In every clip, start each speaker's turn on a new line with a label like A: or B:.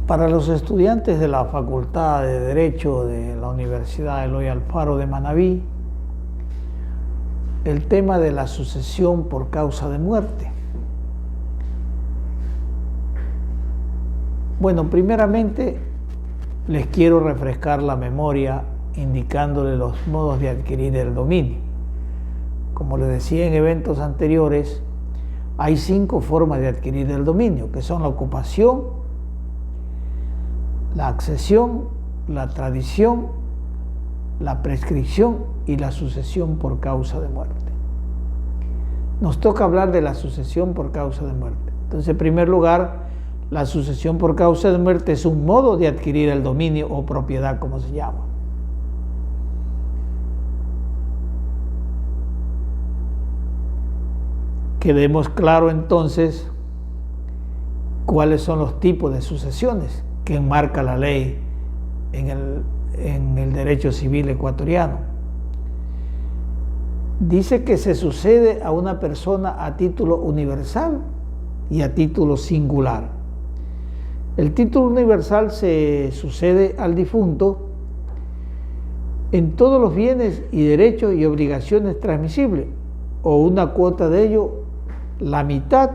A: Para los estudiantes de la Facultad de Derecho de la Universidad Eloy Alfaro de Manabí, el tema de la sucesión por causa de muerte. Bueno, primeramente les quiero refrescar la memoria indicándole los modos de adquirir el dominio. Como les decía en eventos anteriores, hay 5 formas de adquirir el dominio, que son la ocupación, la accesión, la tradición, la prescripción y la sucesión por causa de muerte. Nos toca hablar de la sucesión por causa de muerte. Entonces, en primer lugar, la sucesión por causa de muerte es un modo de adquirir el dominio o propiedad, como se llama. Quedemos claro entonces cuáles son los tipos de sucesiones que enmarca la ley en el derecho civil ecuatoriano. Dice que se sucede a una persona a título universal y a título singular. El título universal se sucede al difunto en todos los bienes y derechos y obligaciones transmisibles, o una cuota de ello, la mitad,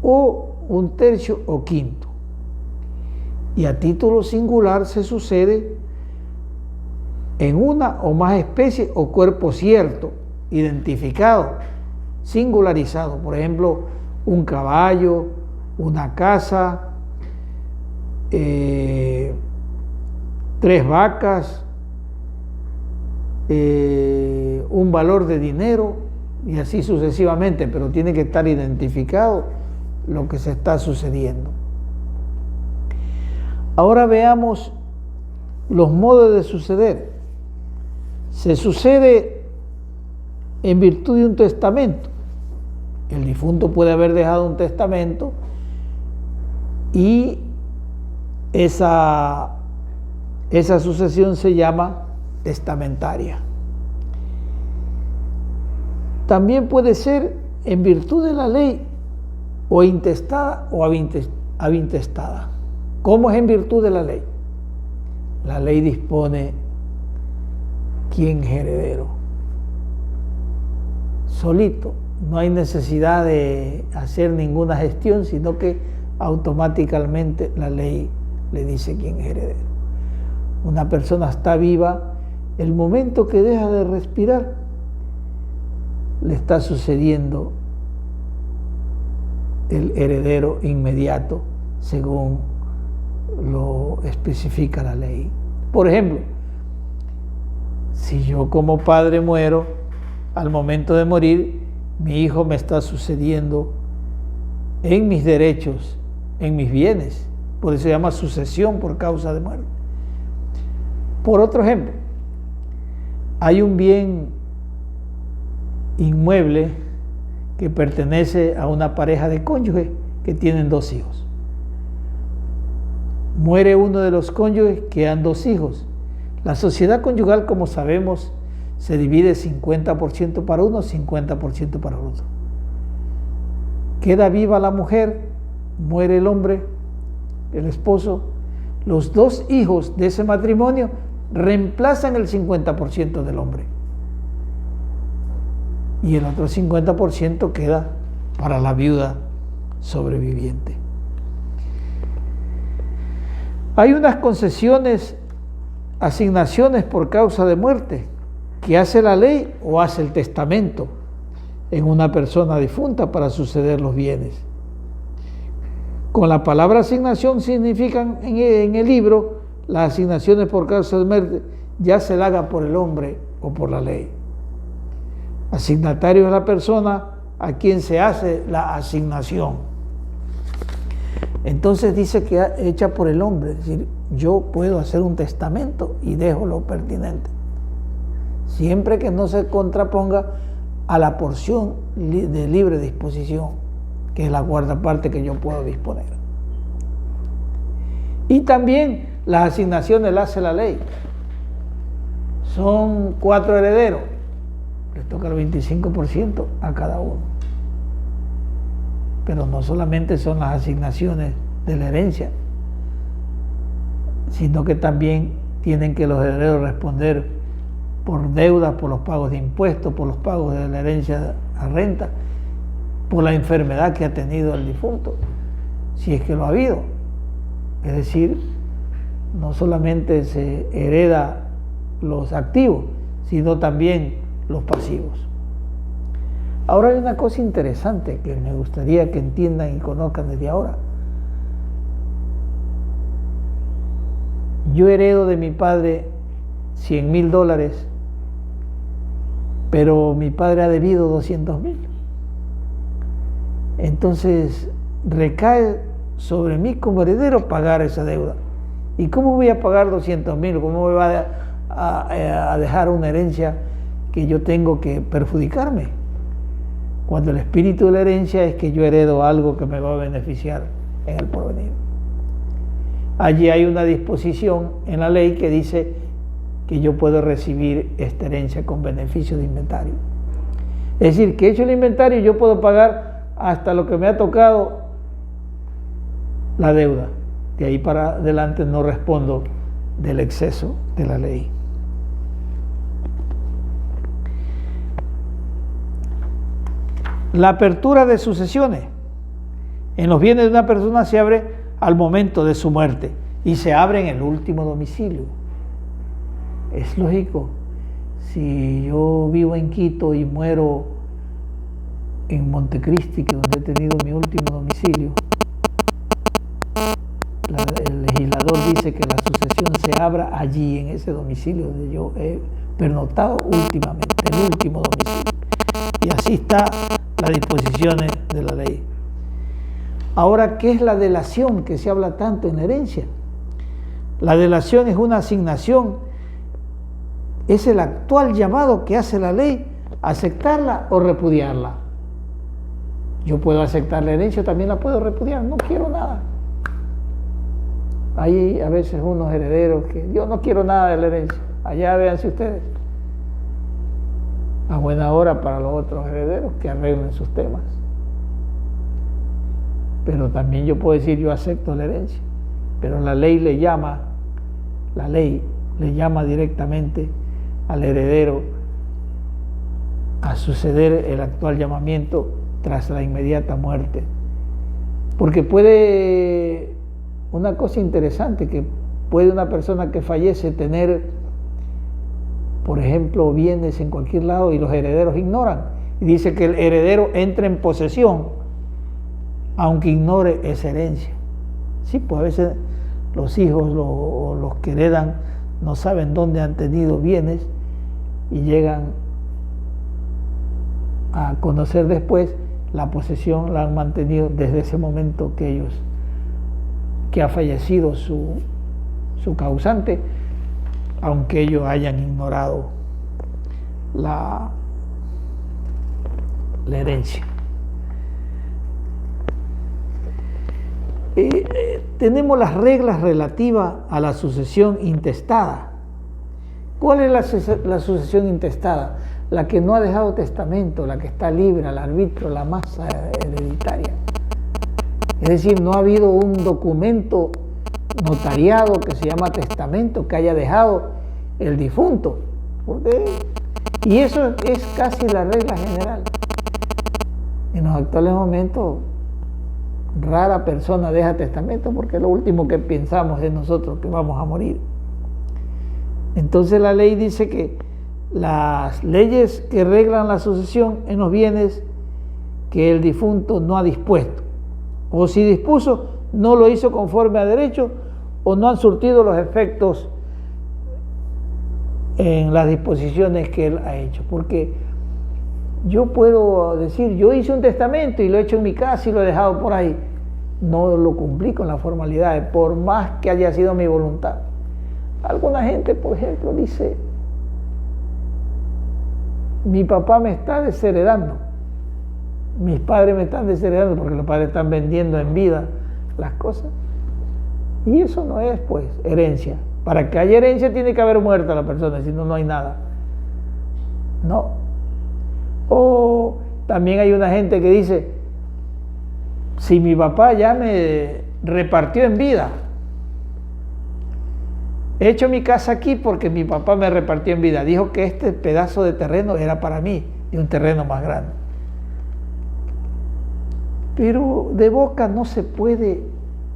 A: o 1/3 o 1/5. Y a título singular se sucede en una o más especies o cuerpo cierto, identificado, singularizado. Por ejemplo, un caballo, una casa, 3 vacas, un valor de dinero y así sucesivamente, pero tiene que estar identificado lo que se está sucediendo. Ahora veamos los modos de suceder. Se sucede en virtud de un testamento. El difunto puede haber dejado un testamento y esa sucesión se llama testamentaria. También puede ser en virtud de la ley o intestada o avintestada. ¿Cómo es en virtud de la ley? La ley dispone quién es heredero. Solito, no hay necesidad de hacer ninguna gestión, sino que automáticamente la ley le dice quién es heredero. Una persona está viva, el momento que deja de respirar, le está sucediendo el heredero inmediato, según lo especifica la ley. Por ejemplo, si yo como padre muero, al momento de morir, mi hijo me está sucediendo en mis derechos, en mis bienes. Por eso se llama sucesión por causa de muerte. Por otro ejemplo, hay un bien inmueble que pertenece a una pareja de cónyuges que tienen 2 hijos. Muere uno de los cónyuges, quedan 2 hijos. La sociedad conyugal, como sabemos, se divide 50% para uno, 50% para otro. Queda viva la mujer, muere el hombre, el esposo. Los 2 hijos de ese matrimonio reemplazan el 50% del hombre. Y el otro 50% queda para la viuda sobreviviente. Hay unas concesiones, asignaciones por causa de muerte que hace la ley o hace el testamento en una persona difunta para suceder los bienes. Con la palabra asignación significan en el libro las asignaciones por causa de muerte, ya se la haga por el hombre o por la ley. Asignatario es la persona a quien se hace la asignación. Entonces dice que hecha por el hombre, es decir, yo puedo hacer un testamento y dejo lo pertinente, siempre que no se contraponga a la porción de libre disposición, que es la 4ª parte que yo puedo disponer. Y también las asignaciones las hace la ley. Son 4 herederos, les toca el 25% a cada uno. Pero no solamente son las asignaciones de la herencia, sino que también tienen que los herederos responder por deudas, por los pagos de impuestos, por los pagos de la herencia a renta, por la enfermedad que ha tenido el difunto, si es que lo ha habido. Es decir, no solamente se hereda los activos, sino también los pasivos. Ahora hay una cosa interesante que me gustaría que entiendan y conozcan desde ahora. Yo heredo de mi padre $100,000, pero mi padre ha debido $200,000. Entonces recae sobre mí como heredero pagar esa deuda. ¿Y cómo voy a pagar $200,000? ¿Cómo me va a dejar una herencia que yo tengo que perjudicarme? Cuando el espíritu de la herencia es que yo heredo algo que me va a beneficiar en el porvenir. Allí hay una disposición en la ley que dice que yo puedo recibir esta herencia con beneficio de inventario. Es decir, que hecho el inventario yo puedo pagar hasta lo que me ha tocado la deuda. De ahí para adelante no respondo del exceso de la ley. La apertura de sucesiones en los bienes de una persona se abre al momento de su muerte y se abre en el último domicilio. Es lógico, si yo vivo en Quito y muero en Montecristi, que es donde he tenido mi último domicilio, el legislador dice que la sucesión se abra allí, en ese domicilio donde yo he pernoctado últimamente, el último domicilio. Y así está las disposiciones de la ley. Ahora, ¿qué es la delación que se habla tanto en la herencia? La delación es una asignación, es el actual llamado que hace la ley, aceptarla o repudiarla. Yo puedo aceptar la herencia, también la puedo repudiar, no quiero nada. Hay a veces unos herederos que yo no quiero nada de la herencia, allá véanse ustedes. A buena hora para los otros herederos que arreglen sus temas. Pero también yo puedo decir yo acepto la herencia, pero la ley le llama directamente al heredero a suceder el actual llamamiento tras la inmediata muerte. Porque puede, una cosa interesante, que puede una persona que fallece tener, por ejemplo, bienes en cualquier lado y los herederos ignoran. Y dice que el heredero entra en posesión, aunque ignore esa herencia. Sí, pues a veces los hijos o los que heredan no saben dónde han tenido bienes y llegan a conocer después la posesión la han mantenido desde ese momento que ha fallecido su causante, aunque ellos hayan ignorado la herencia. Tenemos las reglas relativas a la sucesión intestada. ¿Cuál es la sucesión intestada? La que no ha dejado testamento, la que está libre al arbitrio, la masa hereditaria. Es decir, no ha habido un documento notariado que se llama testamento que haya dejado el difunto. Y eso es casi la regla general. En los actuales momentos, rara persona deja testamento porque lo último que pensamos es nosotros que vamos a morir. Entonces la ley dice que las leyes que reglan la sucesión en los bienes que el difunto no ha dispuesto, o si dispuso, no lo hizo conforme a derecho, o no han surtido los efectos en las disposiciones que él ha hecho. Porque yo puedo decir, yo hice un testamento y lo he hecho en mi casa y lo he dejado por ahí. No lo cumplí con las formalidades, por más que haya sido mi voluntad. Alguna gente, por ejemplo, dice, mi papá me está desheredando, mis padres me están desheredando porque los padres están vendiendo en vida las cosas. Y eso no es, pues, herencia. Para que haya herencia tiene que haber muerto la persona, si no, no hay nada. No. O también hay una gente que dice, si mi papá ya me repartió en vida He hecho mi casa aquí porque mi papá me repartió en vida. Dijo que este pedazo de terreno era para mí, y un terreno más grande. Pero de boca no se puede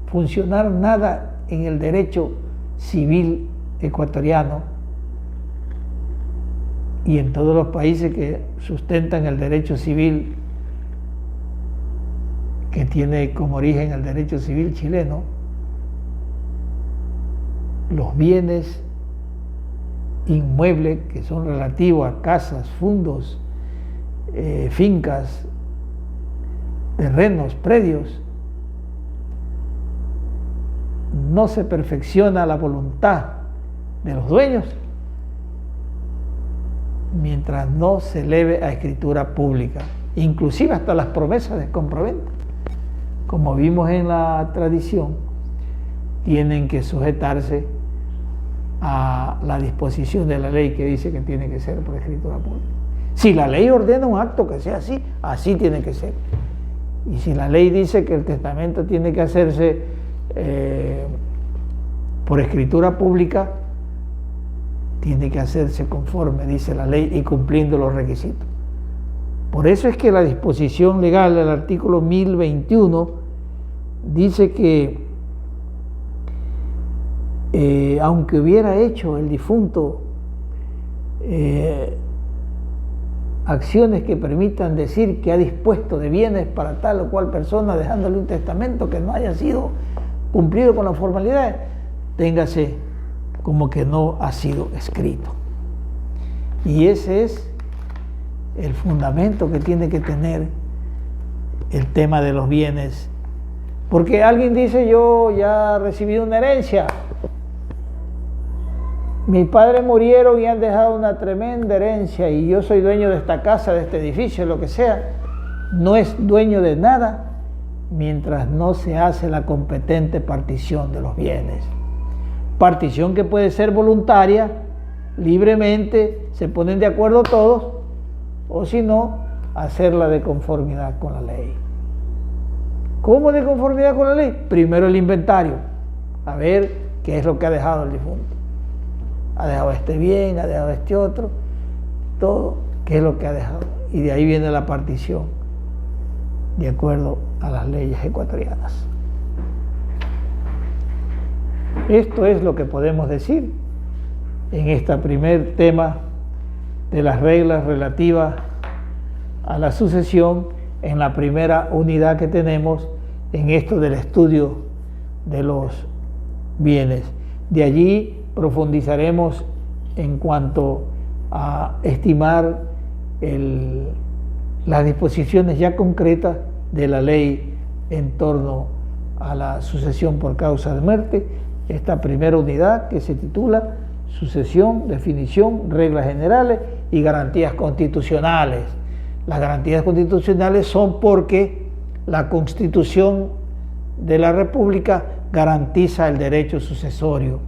A: funcionar nada en el derecho civil ecuatoriano y en todos los países que sustentan el derecho civil, que tiene como origen el derecho civil chileno. Los bienes inmuebles que son relativos a casas, fundos, fincas, terrenos, predios, no se perfecciona la voluntad de los dueños mientras no se eleve a escritura pública, inclusive hasta las promesas de compraventa, como vimos en la tradición, tienen que sujetarse a la disposición de la ley que dice que tiene que ser por escritura pública. Si la ley ordena un acto que sea así, así tiene que ser. Y si la ley dice que el testamento tiene que hacerse por escritura pública, tiene que hacerse conforme dice la ley y cumpliendo los requisitos. Por eso es que la disposición legal del artículo 1021 dice que aunque hubiera hecho el difunto acciones que permitan decir que ha dispuesto de bienes para tal o cual persona, dejándole un testamento que no haya sido cumplido con las formalidades, téngase como que no ha sido escrito. Y ese es el fundamento que tiene que tener el tema de los bienes. Porque alguien dice, yo ya recibí una herencia, mis padres murieron y han dejado una tremenda herencia y yo soy dueño de esta casa, de este edificio, lo que sea. No es dueño de nada mientras no se hace la competente partición de los bienes. Partición que puede ser voluntaria, libremente, se ponen de acuerdo todos, o si no, hacerla de conformidad con la ley. ¿Cómo de conformidad con la ley? Primero el inventario, a ver qué es lo que ha dejado el difunto. Ha dejado este bien, ha dejado este otro, todo, qué es lo que ha dejado. Y de ahí viene la partición, de acuerdo a las leyes ecuatorianas. Esto es lo que podemos decir en este primer tema de las reglas relativas a la sucesión, en la primera unidad que tenemos en esto del estudio de los bienes. De allí profundizaremos en cuanto a estimar las disposiciones ya concretas de la ley en torno a la sucesión por causa de muerte, esta primera unidad que se titula Sucesión, definición, reglas generales y garantías constitucionales. Las garantías constitucionales son porque la Constitución de la República garantiza el derecho sucesorio.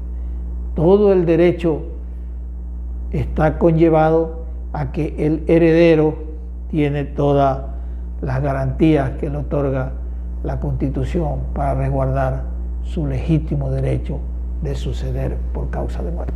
A: Todo el derecho está conllevado a que el heredero tiene todas las garantías que le otorga la Constitución para resguardar su legítimo derecho de suceder por causa de muerte.